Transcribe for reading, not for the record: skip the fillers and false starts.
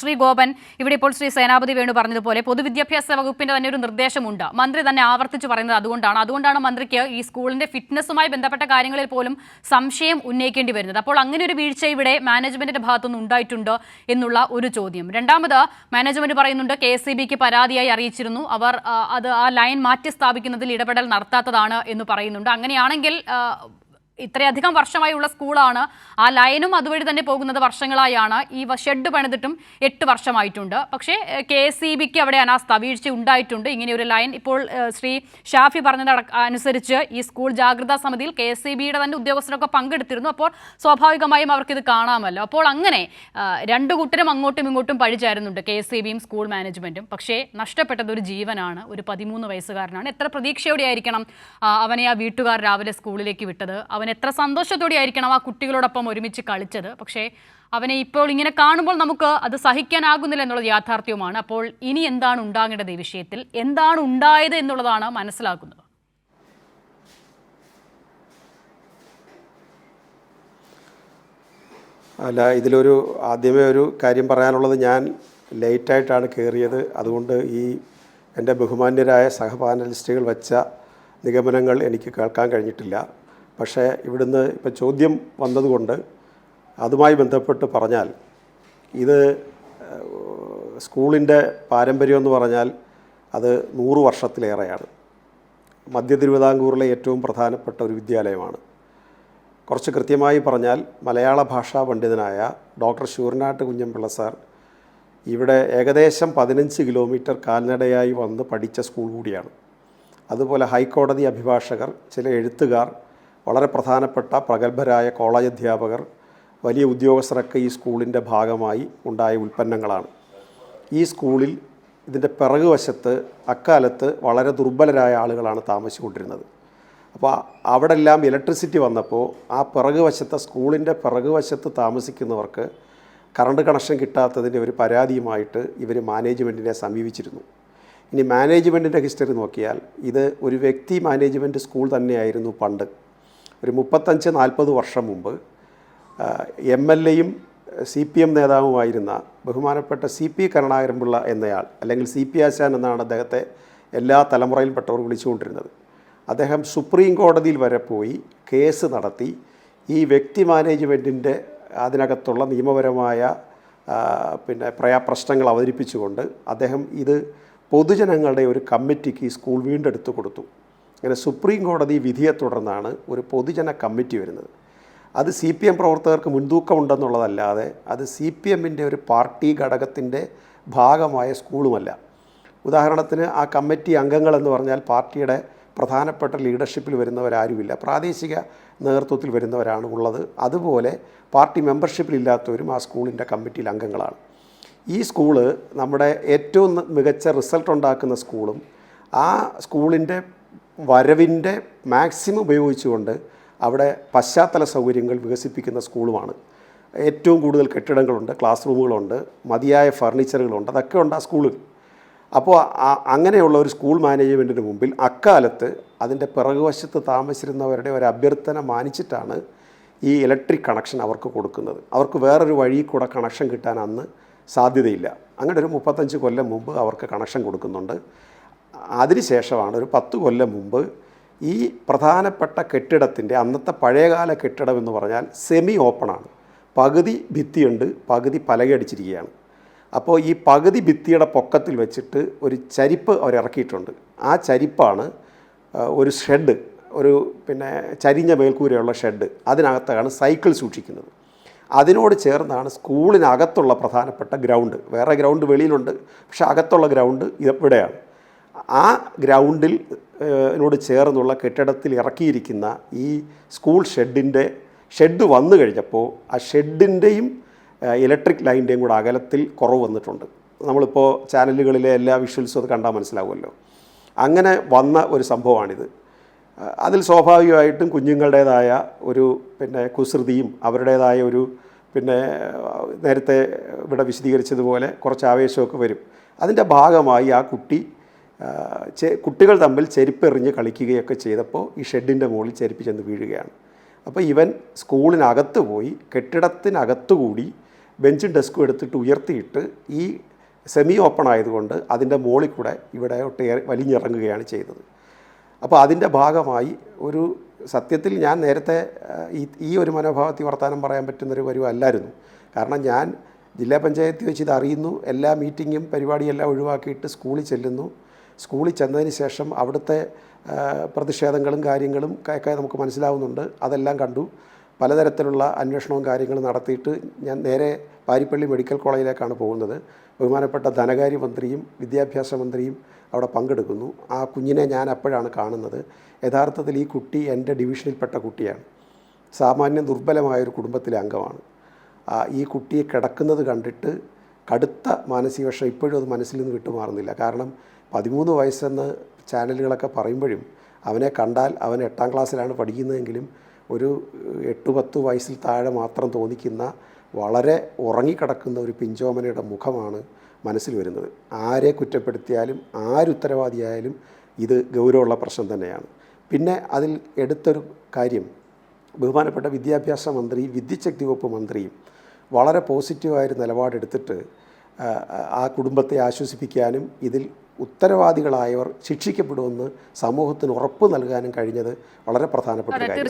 ശ്രീ ഗോപൻ, ഇവിടെ ഇപ്പോൾ ശ്രീ സേനാപതി വേണു പറഞ്ഞതുപോലെ പൊതുവിദ്യാഭ്യാസ വകുപ്പിന്റെ തന്നെ ഒരു നിർദ്ദേശമുണ്ട്. മന്ത്രി തന്നെ ആവർത്തിച്ച് പറയുന്നത് അതുകൊണ്ടാണ് മന്ത്രിക്ക് ഈ സ്കൂളിന്റെ ഫിറ്റ്നസുമായി ബന്ധപ്പെട്ട കാര്യങ്ങളിൽ പോലും സംശയം ഉന്നയിക്കേണ്ടി വരുന്നത്. അപ്പോൾ അങ്ങനെ ഒരു വീഴ്ച ഇവിടെ മാനേജ്മെന്റിന്റെ ഭാഗത്തുനിന്ന് ഉണ്ടായിട്ടുണ്ട് എന്നുള്ള ഒരു ചോദ്യം. രണ്ടാമത്, മാനേജ്മെന്റ് പറയുന്നുണ്ട് KSEBക്ക് പരാതിയായി അറിയിച്ചിരുന്നു, അവർ ആ ലൈൻ മാറ്റി സ്ഥാപിക്കുന്നതിൽ ഇടപെടൽ നടത്താത്തതാണ് എന്ന് പറയുന്നുണ്ട്. അങ്ങനെയാണെങ്കിൽ ഇത്രയധികം വർഷമായുള്ള സ്കൂളാണ്, ആ ലൈനും അതുവഴി തന്നെ പോകുന്നത് വർഷങ്ങളായാണ്. ഈ ഷെഡ് പണിതിട്ടും 8 വർഷമായിട്ടുണ്ട്. പക്ഷേ KSEBക്ക് അവിടെ അനാസ്ഥ വീഴ്ച ഉണ്ടായിട്ടുണ്ട്. ഇങ്ങനെ ഒരു ലൈൻ ഇപ്പോൾ ശ്രീ ഷാഫി പറഞ്ഞത് അനുസരിച്ച് ഈ സ്കൂൾ ജാഗ്രതാ സമിതിയിൽ KSEBയുടെ തന്നെ ഉദ്യോഗസ്ഥരൊക്കെ പങ്കെടുത്തിരുന്നു. അപ്പോൾ സ്വാഭാവികമായും അവർക്കിത് കാണാമല്ലോ. അപ്പോൾ അങ്ങനെ രണ്ടു കൂട്ടരും അങ്ങോട്ടും ഇങ്ങോട്ടും പഴിചാരുന്നുണ്ട്, KSEBയും സ്കൂൾ മാനേജ്മെന്റും. പക്ഷേ നഷ്ടപ്പെട്ടത് ഒരു ജീവനാണ്, ഒരു 13 വയസ്സുകാരനാണ്. എത്ര പ്രതീക്ഷയോടെ ആയിരിക്കണം അവനെ ആ വീട്ടുകാർ രാവിലെ സ്കൂളിലേക്ക് വിട്ടത്, അവൻ എത്ര സന്തോഷത്തോടെ ആയിരിക്കണം ആ കുട്ടികളോടൊപ്പം ഒരുമിച്ച് കളിച്ചത്. പക്ഷേ അവനെ ഇപ്പോൾ ഇങ്ങനെ കാണുമ്പോൾ നമുക്ക് അത് സഹിക്കാനാകുന്നില്ല എന്നുള്ളത് യാഥാർത്ഥ്യവുമാണ്. അപ്പോൾ ഇനി എന്താണ് ഉണ്ടാകേണ്ടത്, ഈ വിഷയത്തിൽ എന്താണ് ഉണ്ടായത് എന്നുള്ളതാണ് മനസ്സിലാക്കുന്നത്. അല്ല, ഇതിലൊരു ആദ്യമേ ഒരു കാര്യം പറയാനുള്ളത്, ഞാൻ ലേറ്റായിട്ടാണ് കയറിയത്. അതുകൊണ്ട് ഈ എൻ്റെ ബഹുമാന്യരായ സഹപാനലിസ്റ്റുകൾ വച്ച നിഗമനങ്ങൾ എനിക്ക് കേൾക്കാൻ കഴിഞ്ഞിട്ടില്ല. പക്ഷേ ഇവിടുന്ന് ഇപ്പം ചോദ്യം വന്നതുകൊണ്ട് അതുമായി ബന്ധപ്പെട്ട് പറഞ്ഞാൽ, ഇത് സ്കൂളിൻ്റെ പാരമ്പര്യം എന്ന് പറഞ്ഞാൽ അത് 100 വർഷത്തിലേറെയാണ്. മധ്യ തിരുവിതാംകൂറിലെ ഏറ്റവും പ്രധാനപ്പെട്ട ഒരു വിദ്യാലയമാണ്. കുറച്ച് കൃത്യമായി പറഞ്ഞാൽ മലയാള ഭാഷാ പണ്ഡിതനായ ഡോക്ടർ ശൂരനാട്ട് കുഞ്ഞൻപിള്ള സാർ ഇവിടെ ഏകദേശം 15 കിലോമീറ്റർ കാൽനടയായി വന്ന് പഠിച്ച സ്കൂൾ കൂടിയാണ്. അതുപോലെ ഹൈക്കോടതി അഭിഭാഷകർ, ചില എഴുത്തുകാർ, വളരെ പ്രധാനപ്പെട്ട പ്രഗത്ഭരായ കോളേജ് അധ്യാപകർ, വലിയ ഉദ്യോഗസ്ഥരൊക്കെ ഈ സ്കൂളിൻ്റെ ഭാഗമായി ഉണ്ടായ ഉൽപ്പന്നങ്ങളാണ്. ഈ സ്കൂളിൽ ഇതിൻ്റെ പിറകുവശത്ത് അക്കാലത്ത് വളരെ ദുർബലരായ ആളുകളാണ് താമസിച്ചുകൊണ്ടിരുന്നത്. അപ്പോൾ അവിടെ എല്ലാം ഇലക്ട്രിസിറ്റി വന്നപ്പോൾ ആ പിറകുവശത്തെ സ്കൂളിൻ്റെ പിറകുവശത്ത് താമസിക്കുന്നവർക്ക് കറണ്ട് കണക്ഷൻ കിട്ടാത്തതിൻ്റെ ഒരു പരാതിയുമായിട്ട് ഇവർ മാനേജ്മെൻറ്റിനെ സമീപിച്ചിരുന്നു. ഇനി മാനേജ്മെൻറ്റിൻ്റെ ഹിസ്റ്ററി നോക്കിയാൽ ഇത് ഒരു വ്യക്തി മാനേജ്മെൻറ്റ് സ്കൂൾ തന്നെയായിരുന്നു പണ്ട്. ഒരു 35-40 വർഷം മുമ്പ് MLAയും CPM നേതാവുമായിരുന്ന ബഹുമാനപ്പെട്ട CP കരുണാകരൻപിള്ള എന്നയാൾ, അല്ലെങ്കിൽ CP ആശാൻ എന്നാണ് അദ്ദേഹത്തെ എല്ലാ തലമുറയിൽപ്പെട്ടവർ വിളിച്ചുകൊണ്ടിരുന്നത്. അദ്ദേഹം സുപ്രീം കോടതിയിൽ വരെ പോയി കേസ് നടത്തി ഈ വ്യക്തി മാനേജ്മെൻറ്റിൻ്റെ അതിനകത്തുള്ള നിയമപരമായ പ്രശ്നങ്ങൾ അവതരിപ്പിച്ചുകൊണ്ട് അദ്ദേഹം ഇത് പൊതുജനങ്ങളുടെ ഒരു കമ്മിറ്റിക്ക് ഈ സ്കൂൾ വീണ്ടെടുത്ത് കൊടുത്തു. അങ്ങനെ സുപ്രീം കോടതി വിധിയെ തുടർന്നാണ് ഒരു പൊതുജന കമ്മിറ്റി വരുന്നത്. അത് CPM പ്രവർത്തകർക്ക് മുൻതൂക്കമുണ്ടെന്നുള്ളതല്ലാതെ അത് CPMൻ്റെ ഒരു പാർട്ടി ഘടകത്തിൻ്റെ ഭാഗമായ സ്കൂളുമല്ല. ഉദാഹരണത്തിന് ആ കമ്മിറ്റി അംഗങ്ങളെന്ന് പറഞ്ഞാൽ പാർട്ടിയുടെ പ്രധാനപ്പെട്ട ലീഡർഷിപ്പിൽ വരുന്നവരാരുമില്ല, പ്രാദേശിക നേതൃത്വത്തിൽ വരുന്നവരാണ് ഉള്ളത്. അതുപോലെ പാർട്ടി മെമ്പർഷിപ്പിലില്ലാത്തവരും ആ സ്കൂളിൻ്റെ കമ്മിറ്റിയിൽ അംഗങ്ങളാണ്. ഈ സ്കൂള് നമ്മുടെ ഏറ്റവും മികച്ച റിസൾട്ട് ഉണ്ടാക്കുന്ന സ്കൂളും ആ സ്കൂളിൻ്റെ വരവിൻ്റെ മാക്സിമം ഉപയോഗിച്ചുകൊണ്ട് അവിടെ പശ്ചാത്തല സൗകര്യങ്ങൾ വികസിപ്പിക്കുന്ന സ്കൂളുമാണ്. ഏറ്റവും കൂടുതൽ കെട്ടിടങ്ങളുണ്ട്, ക്ലാസ് റൂമുകളുണ്ട്, മതിയായ ഫർണിച്ചറുകളുണ്ട്, അതൊക്കെ ഉണ്ട് ആ സ്കൂളിൽ. അപ്പോൾ അങ്ങനെയുള്ള ഒരു സ്കൂൾ മാനേജ്മെൻറ്റിന് മുമ്പിൽ അക്കാലത്ത് അതിൻ്റെ പിറകുവശത്ത് താമസിച്ചിരുന്നവരുടെ ഒരു അഭ്യർത്ഥന മാനിച്ചിട്ടാണ് ഈ ഇലക്ട്രിക് കണക്ഷൻ അവർക്ക് കൊടുക്കുന്നത്. അവർക്ക് വേറൊരു വഴി കൂടെ കണക്ഷൻ കിട്ടാൻ അന്ന് സാധ്യതയില്ല. അങ്ങനെ ഒരു 35 കൊല്ലം മുമ്പ് അവർക്ക് കണക്ഷൻ കൊടുക്കുന്നുണ്ട്. അതിനുശേഷമാണ് ഒരു 10 കൊല്ലം മുമ്പ് ഈ പ്രധാനപ്പെട്ട കെട്ടിടത്തിൻ്റെ, അന്നത്തെ പഴയകാല കെട്ടിടം എന്ന് പറഞ്ഞാൽ സെമി ഓപ്പണാണ്, പകുതി ഭിത്തിയുണ്ട്, പകുതി പലകയടിച്ചിരിക്കുകയാണ്. അപ്പോൾ ഈ പകുതി ഭിത്തിയുടെ പൊക്കത്തിൽ വെച്ചിട്ട് ഒരു ചരിപ്പ് അവർ ഇറക്കിയിട്ടുണ്ട്. ആ ചരിപ്പാണ് ഒരു ഷെഡ്, ഒരു ചരിഞ്ഞ മേൽക്കൂരയുള്ള ഷെഡ്. അതിനകത്താണ് സൈക്കിൾ സൂക്ഷിക്കുന്നത്. അതിനോട് ചേർന്നാണ് സ്കൂളിനകത്തുള്ള പ്രധാനപ്പെട്ട ഗ്രൗണ്ട്. വേറെ ഗ്രൗണ്ട് വെളിയിലുണ്ട്, പക്ഷേ അകത്തുള്ള ഗ്രൗണ്ട് ഇവിടെയാണ്. ആ ഗ്രൗണ്ടിൽ നോട് ചേർന്നുള്ള കെട്ടിടത്തിൽ ഇറക്കിയിരിക്കുന്ന ഈ സ്കൂൾ ഷെഡ് വന്നു കഴിഞ്ഞപ്പോൾ ആ ഷെഡിൻ്റെയും ഇലക്ട്രിക് ലൈൻ്റെയും കൂടെ അകലത്തിൽ കുറവ് വന്നിട്ടുണ്ട്. നമ്മളിപ്പോൾ ചാനലുകളിലെ എല്ലാ വിഷ്വൽസും അത് കണ്ടാൽ മനസ്സിലാവുമല്ലോ. അങ്ങനെ വന്ന ഒരു സംഭവമാണിത്. അതിൽ സ്വാഭാവികമായിട്ടും കുഞ്ഞുങ്ങളുടേതായ ഒരു കുസൃതിയും അവരുടേതായ ഒരു നേരത്തെ ഇവിടെ വിശദീകരിച്ചതുപോലെ കുറച്ച് ആവേശമൊക്കെ വരും. അതിൻ്റെ ഭാഗമായി ആ കുട്ടികൾ തമ്മിൽ ചെരുപ്പെറിഞ്ഞ് കളിക്കുകയൊക്കെ ചെയ്തപ്പോൾ ഈ ഷെഡിൻ്റെ മുകളിൽ ചെരുപ്പ് ചെന്ന് വീഴുകയാണ്. അപ്പോൾ ഇവൻ സ്കൂളിനകത്ത് പോയി കെട്ടിടത്തിനകത്തുകൂടി ബെഞ്ചും ഡെസ്കും എടുത്തിട്ട് ഉയർത്തിയിട്ട് ഈ സെമി ഓപ്പൺ ആയതുകൊണ്ട് അതിൻ്റെ മുകളിൽ കൂടെ ഇവിടെ വലിഞ്ഞിറങ്ങുകയാണ് ചെയ്തത്. അപ്പോൾ അതിൻ്റെ ഭാഗമായി ഒരു സത്യത്തിൽ ഞാൻ നേരത്തെ ഈ ഒരു മനോഭാവത്തിൽ വർത്തമാനം പറയാൻ പറ്റുന്നൊരു പരുവല്ലായിരുന്നു. കാരണം ഞാൻ ജില്ലാ പഞ്ചായത്തിൽ വെച്ച് ഇത് അറിയുന്നു, എല്ലാ മീറ്റിങ്ങും പരിപാടിയെല്ലാം ഒഴിവാക്കിയിട്ട് സ്കൂളിൽ ചെല്ലുന്നു. സ്കൂളിൽ ചെന്നതിന് ശേഷം അവിടുത്തെ പ്രതിഷേധങ്ങളും കാര്യങ്ങളും ഒക്കെ നമുക്ക് മനസ്സിലാവുന്നുണ്ട്. അതെല്ലാം കണ്ടു. പലതരത്തിലുള്ള അന്വേഷണവും കാര്യങ്ങളും നടത്തിയിട്ട് ഞാൻ നേരെ പാരിപ്പള്ളി മെഡിക്കൽ കോളേജിലേക്കാണ് പോകുന്നത്. ബഹുമാനപ്പെട്ട ധനകാര്യമന്ത്രിയും വിദ്യാഭ്യാസ മന്ത്രിയും അവിടെ പങ്കെടുക്കുന്നു. ആ കുഞ്ഞിനെ ഞാൻ അപ്പോഴാണ് കാണുന്നത്. യഥാർത്ഥത്തിൽ ഈ കുട്ടി എൻ്റെ ഡിവിഷനിൽപ്പെട്ട കുട്ടിയാണ്. സാമാന്യം ദുർബലമായൊരു കുടുംബത്തിലെ അംഗമാണ്. ഈ കുട്ടിയെ കിടക്കുന്നത് കണ്ടിട്ട് കടുത്ത മാനസിക വിഷമം ഇപ്പോഴും അത് മനസ്സിൽ നിന്ന് വിട്ടുമാറുന്നില്ല. കാരണം 13 വയസ്സെന്ന് ചാനലുകളൊക്കെ പറയുമ്പോഴും അവനെ കണ്ടാൽ അവൻ 8ാം ക്ലാസ്സിലാണ് പഠിക്കുന്നതെങ്കിലും ഒരു 8-10 വയസ്സിൽ താഴെ മാത്രം തോന്നിക്കുന്ന വളരെ ഉറങ്ങിക്കിടക്കുന്ന ഒരു പിഞ്ചോമനയുടെ മുഖമാണ് മനസ്സിൽ വരുന്നത്. ആരെ കുറ്റപ്പെടുത്തിയാലും ആരുത്തരവാദിയായാലും ഇത് ഗൗരവമുള്ള പ്രശ്നം തന്നെയാണ്. പിന്നെ അതിൽ എടുത്തൊരു കാര്യം, ബഹുമാനപ്പെട്ട വിദ്യാഭ്യാസ മന്ത്രി വിദ്യുച്ഛക്തി വകുപ്പ് മന്ത്രിയും വളരെ പോസിറ്റീവായൊരു നിലപാടെടുത്തിട്ട് ആ കുടുംബത്തെ ആശ്വസിപ്പിക്കാനും ഇതിൽ ഉത്തരവാദികളായവർ ശിക്ഷിക്കപ്പെടുമെന്ന് സമൂഹത്തിന് ഉറപ്പ് നൽകാനും കഴിഞ്ഞത് വളരെ പ്രധാനപ്പെട്ട കാര്യം.